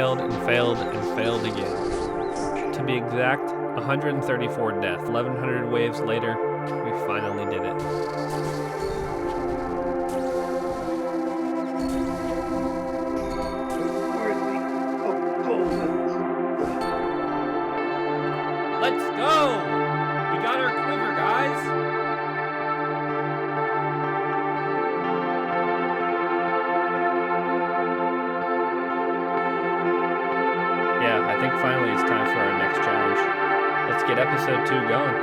failed and failed and failed again. To be exact, 134 deaths. 1100 waves later, we finally did it. Let's go! We got our quiver, guys! Yeah, I think finally it's time for our next challenge. Let's get episode 2 going.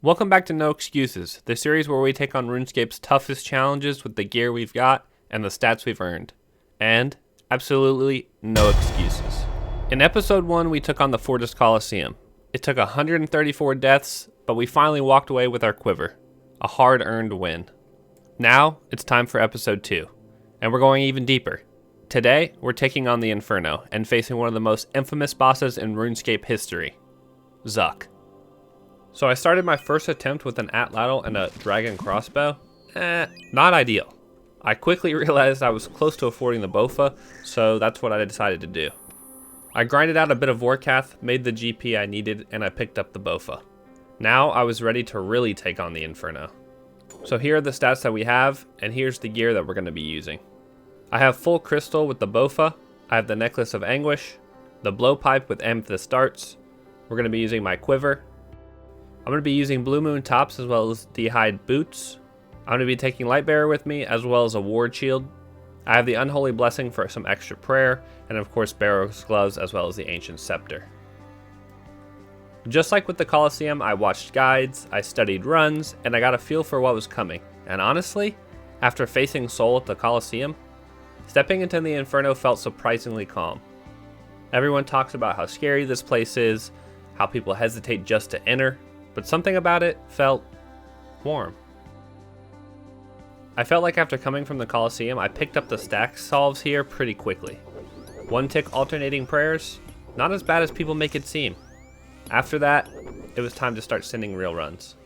Welcome back to No Excuses, the series where we take on RuneScape's toughest challenges with the gear we've got and the stats we've earned. And absolutely no excuses. In episode 1, we took on the Fortis Coliseum. It took 134 deaths, but we finally walked away with our quiver. A hard-earned win. Now, it's time for episode 2. And we're going even deeper. Today, we're taking on the Inferno and facing one of the most infamous bosses in RuneScape history, Zuck. So I started my first attempt with an atlatl and a dragon crossbow. Not ideal. I quickly realized I was close to affording the Bofa, so that's what I decided to do. I grinded out a bit of Warcath, made the GP I needed, and I picked up the Bofa. Now I was ready to really take on the Inferno. So here are the stats that we have, and here's the gear that we're going to be using. I have full crystal with the Bofa, I have the Necklace of Anguish, the Blowpipe with Amethyst darts, we're going to be using my quiver, I'm going to be using Blue Moon tops as well as D'hide boots, I'm going to be taking Lightbearer with me as well as a Ward Shield, I have the Unholy Blessing for some extra prayer, and of course Barrow's Gloves as well as the Ancient Scepter. Just like with the Coliseum, I watched guides, I studied runs, and I got a feel for what was coming, and honestly, after facing Soul at the Coliseum, stepping into the Inferno felt surprisingly calm. Everyone talks about how scary this place is, how people hesitate just to enter, but something about it felt warm. I felt like after coming from the Coliseum, I picked up the stack solves here pretty quickly. One tick alternating prayers, not as bad as people make it seem. After that, it was time to start sending real runs.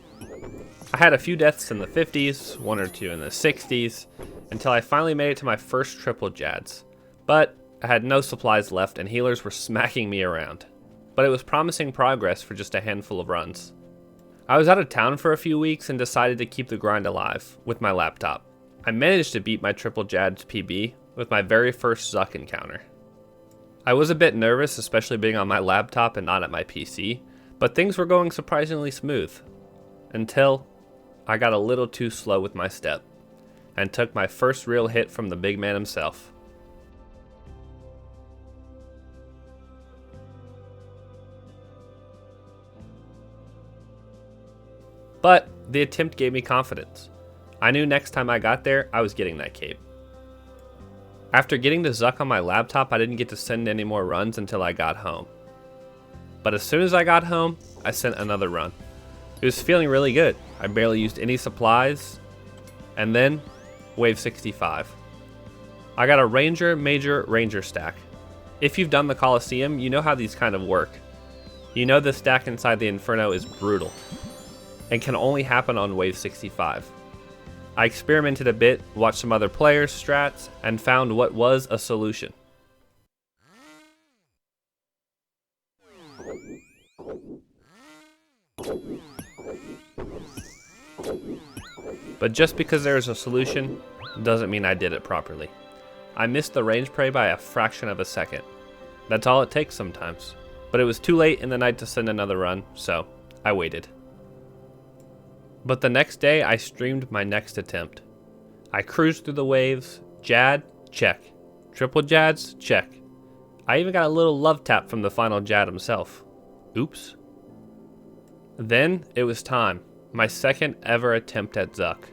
I had a few deaths in the 50s, 1 or 2 in the 60s, until I finally made it to my first triple Jads. But I had no supplies left and healers were smacking me around. But it was promising progress for just a handful of runs. I was out of town for a few weeks and decided to keep the grind alive with my laptop. I managed to beat my triple Jads PB with my very first Zuck encounter. I was a bit nervous, especially being on my laptop and not at my PC, but things were going surprisingly smooth. Until I got a little too slow with my step, and took my first real hit from the big man himself. But the attempt gave me confidence. I knew next time I got there, I was getting that cape. After getting to Zuck on my laptop, I didn't get to send any more runs until I got home. But as soon as I got home, I sent another run. It was feeling really good. I barely used any supplies. And then, wave 65. I got a Ranger, Major, Ranger stack. If you've done the Coliseum, you know how these kind of work. You know the stack inside the Inferno is brutal, and can only happen on wave 65. I experimented a bit, watched some other players' strats, and found what was a solution. But just because there is a solution, doesn't mean I did it properly. I missed the range prey by a fraction of a second. That's all it takes sometimes. But it was too late in the night to send another run, so I waited. But the next day, I streamed my next attempt. I cruised through the waves, Jad, check. Triple Jads, check. I even got a little love tap from the final Jad himself. Oops. Then, it was time. My second ever attempt at Zuck.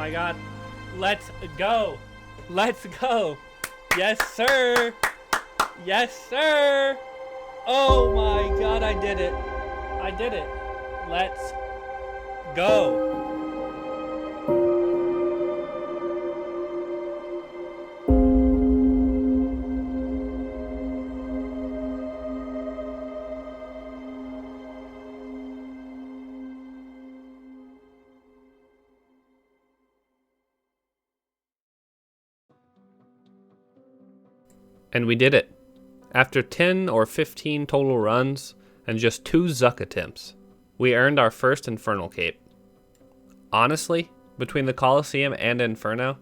my god. Let's go. Let's go. Yes, sir. Yes, sir. Oh my god, I did it. I did it. Let's go. And we did it. After 10 or 15 total runs and just 2 Zuck attempts, we earned our first Infernal cape. Honestly, between the Colosseum and Inferno,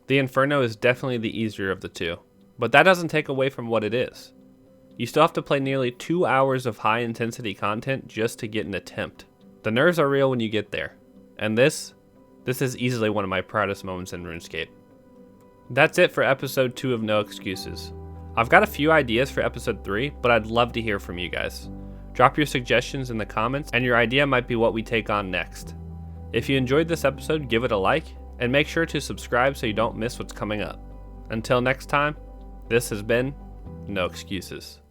the Inferno is definitely the easier of the two, but that doesn't take away from what it is. You still have to play nearly 2 hours of high intensity content just to get an attempt. The nerves are real when you get there, and this is easily one of my proudest moments in RuneScape. That's it for episode 2 of No Excuses. I've got a few ideas for episode 3, but I'd love to hear from you guys. Drop your suggestions in the comments, and your idea might be what we take on next. If you enjoyed this episode, give it a like, and make sure to subscribe so you don't miss what's coming up. Until next time, this has been No Excuses.